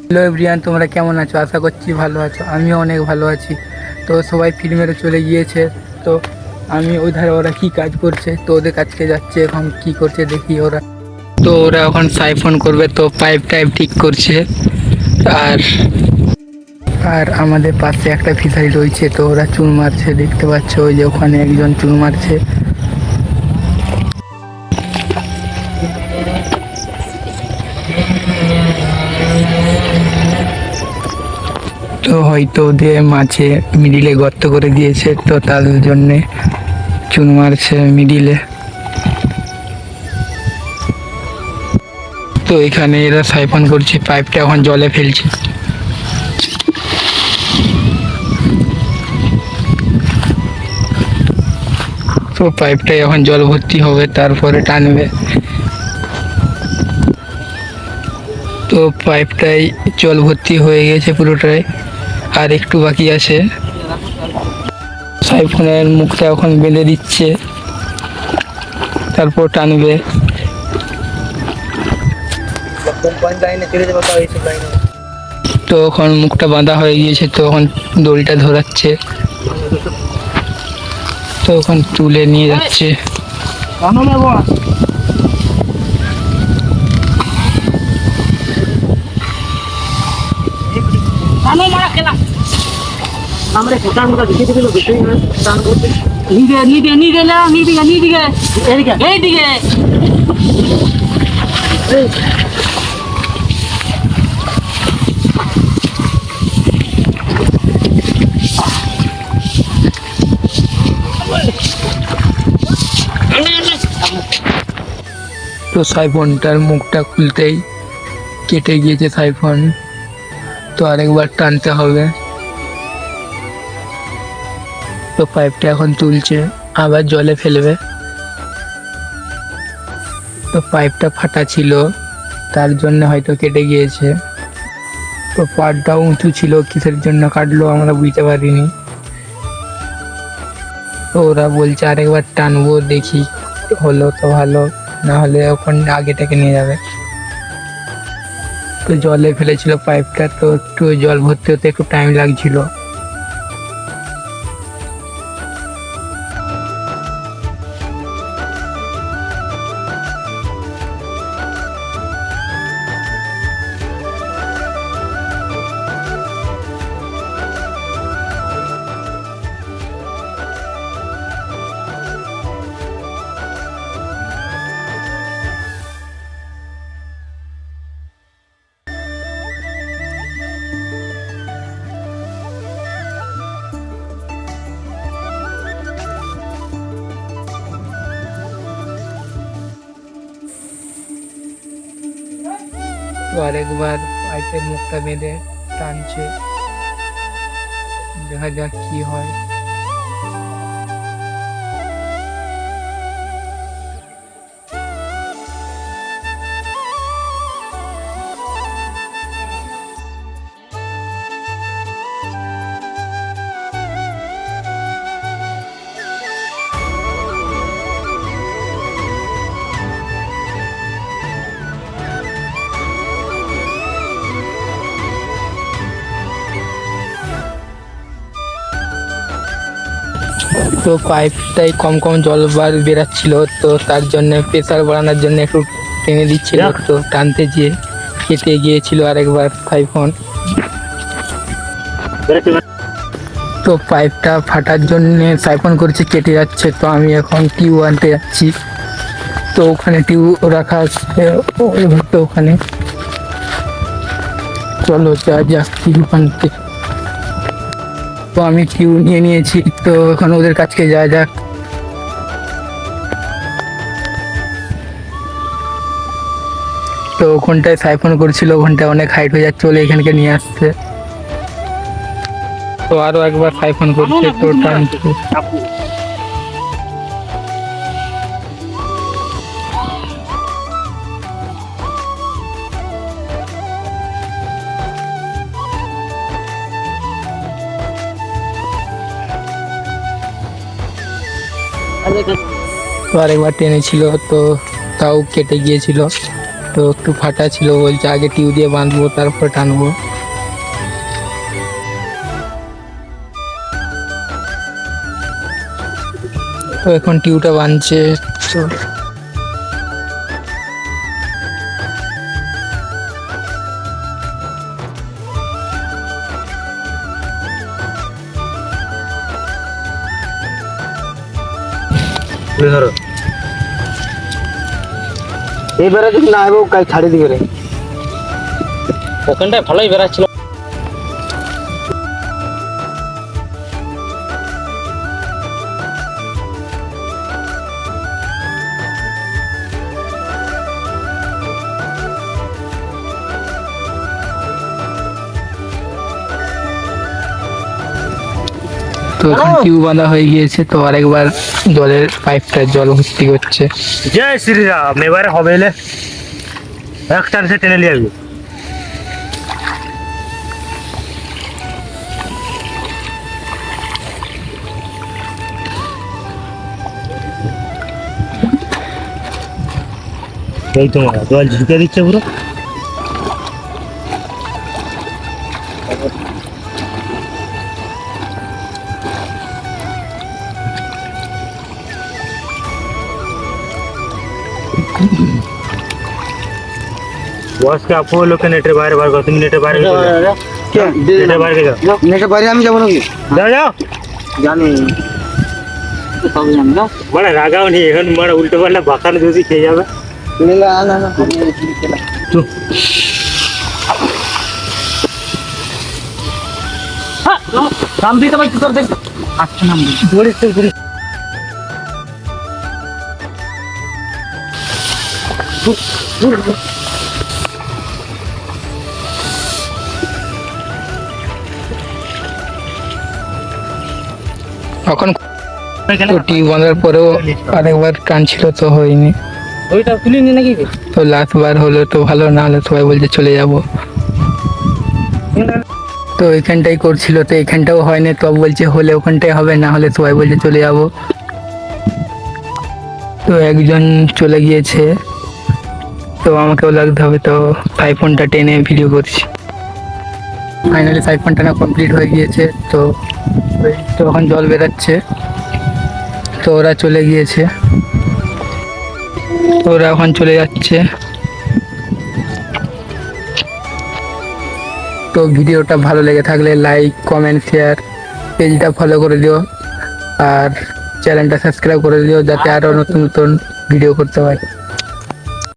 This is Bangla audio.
হ্যালো এভরিওয়ান, তোমরা কেমন আছো? আশা করছি ভালো আছো। আমিও অনেক ভালো আছি। তো সবাই ফিল্মেরে চলে গিয়েছে। তো আমি ওই ধারে ওরা কি কাজ করছে, তো ওদের কাছকে যাচ্ছে। এখন কি করছে দেখি ওরা। তো ওরা এখন সাইফন করবে, তো পাইপ টাইপ ঠিক করছে। আর আর আমাদের পাশে একটা ফিশারি রয়েছে, তো ওরা চুন মারছে, দেখতে পাচ্ছ ওই যে ওখানে একজন চুন মারছে। তো হয়তো ওদের মাঝে মিডিলে গর্ত করে দিয়েছে, তো তার জন্যে চুন মারছে মিডিলে। তো এখানে এরা সাইফন করছে, পাইপটা এখন জলে ফেলছে। তো পাইপটাই এখন জল ভর্তি হবে, তারপরে টানবে। তো পাইপটাই জল ভর্তি হয়ে গেছে পুরোটাই, আর একটু বাকি আছে। সাইফনের মুখটা এখন বেঁধে দিচ্ছে, তারপর টানবে। তো এখন মুখটা বাঁধা হয়ে গিয়েছে, তো এখন দড়িটা ধরাচ্ছে। তো এখন তুলে নিয়ে যাচ্ছে। তো সাইফনটার মুখটা খুলতেই কেটে গিয়েছে সাইফন, তো আরেকবার টানতে হবে। তো পাইপটা এখন তুলছে, আবার জলে ফেলবে। তো পাইপটা ফাটা ছিল, তার জন্য হয়তো কেটে গিয়েছে। তো পাড়টাও উঁচু ছিল, কিসের জন্য কাটলো আমরা বুঝতে পারিনি। তো ওরা বলছে আরেকবার টানবো, দেখি হলো তো ভালো, না হলে ওখানে আগেটাকে নিয়ে যাবে। তো জলে ফেলেছিল পাইপটা, তো একটু জল ভর্তি হতে একটু টাইম লাগছিল। তো আরেকবার পাইপের মুখটা বেঁধে টানছে, দেখা যাক কি হয়। তো পাইপটাই কম কম জল বেরাচ্ছিল, তো তার জন্য প্রেসার বাড়ানোর জন্য একটু টেনে দিচ্ছিল। তো টানতে গিয়ে কেটে গিয়েছিল আরেকবার সাইফন। তো পাইপটা ফাটার জন্য সাইফন করছে, কেটে যাচ্ছে। তো আমি এখন টিউব আনতে যাচ্ছি। তো ওখানে টিউব রাখা আছে, ওই ঘরটা ওখানে। চলো যা যাক টিউব আনতে। তো আমি টিউব নিয়ে নিয়েছি, তো এখন ওদের কাছকে যাওয়া যাক। তো ওখানটায় সাইফন করছিল, ওখানটায় অনেক হাইট হয়ে যাচ্ছে বলে এখানকে নিয়ে আসছে। তো আরো একবার সাইফন করছে, তো টানছে। তো আরেকবার টেনেছিল, তো তাও কেটে গিয়েছিল। তো একটু ফাটা ছিল, বলছে আগে টিউ দিয়ে বাঁধবো তারপর টানবো। তো এখন টিউটা বাঁধছে। তো ধরো এইবারে যদি না আসবো কাজ ছাড়ি দিবে রে। ওখানটায় ভালোই বেড়াচ্ছিল। তো এখন টিউ বাঁধা হয়ে গিয়েছে, তো আরেকবার জলের পাইপটা জল ভর্তি করছে। জয় শ্রীরাম। এবারে হবে এলে এক চান্সে টেনে নিয়ে আসবি। এই তো জল ঝুঁকে দিচ্ছে পুরো। বস কে আপু লোকে নেটের বাইরে বার কর। তুমি নেটের বাইরে চলে যাও। নেটের বাইরে যাও। নেটের বাইরে আমি যাবো নাকি? যাও যাও। জানি সব জানি না। মানে রাগাও নি এখন, মানে উল্টো পাল্টা বাঁকানো যদি খেয়ে যাবে। না না না নাম দিতে পারছি তোর দেখ। আচ্ছা নাম বলিস তো বলিস। এখন তো টিউ বাঁধার পরেও আরেকবার টানছিল, তো হয়নি। ওইটা তুলিনি নাকি? তো লাস্ট বার হলো, তো ভালো, না হলে সবাই বলছে চলে যাব। তো এখানটাই করছিল, তো এখানটাও হয়নি, তো বলছে হলে ওখানটাই হবে, না হলে সবাই বলছে চলে যাব। তো একজন চলে গিয়েছে, তো আমাকেও লাগতে হবে, তো আইফোনটা টেনে ভিডিও করছি। ফাইনালি আইফোন টানা কমপ্লিট হয়ে গিয়েছে। তো তো এখন জল বেরাচ্ছে, তো ওরা চলে গিয়েছে, ওরা এখন চলে যাচ্ছে। তো ভিডিওটা ভালো লেগে থাকলে লাইক, কমেন্ট, শেয়ার, পেজটা ফলো করে দিও, আর চ্যানেলটা সাবস্ক্রাইব করে দিও, যাতে আরও নতুন নতুন ভিডিও করতে পারি।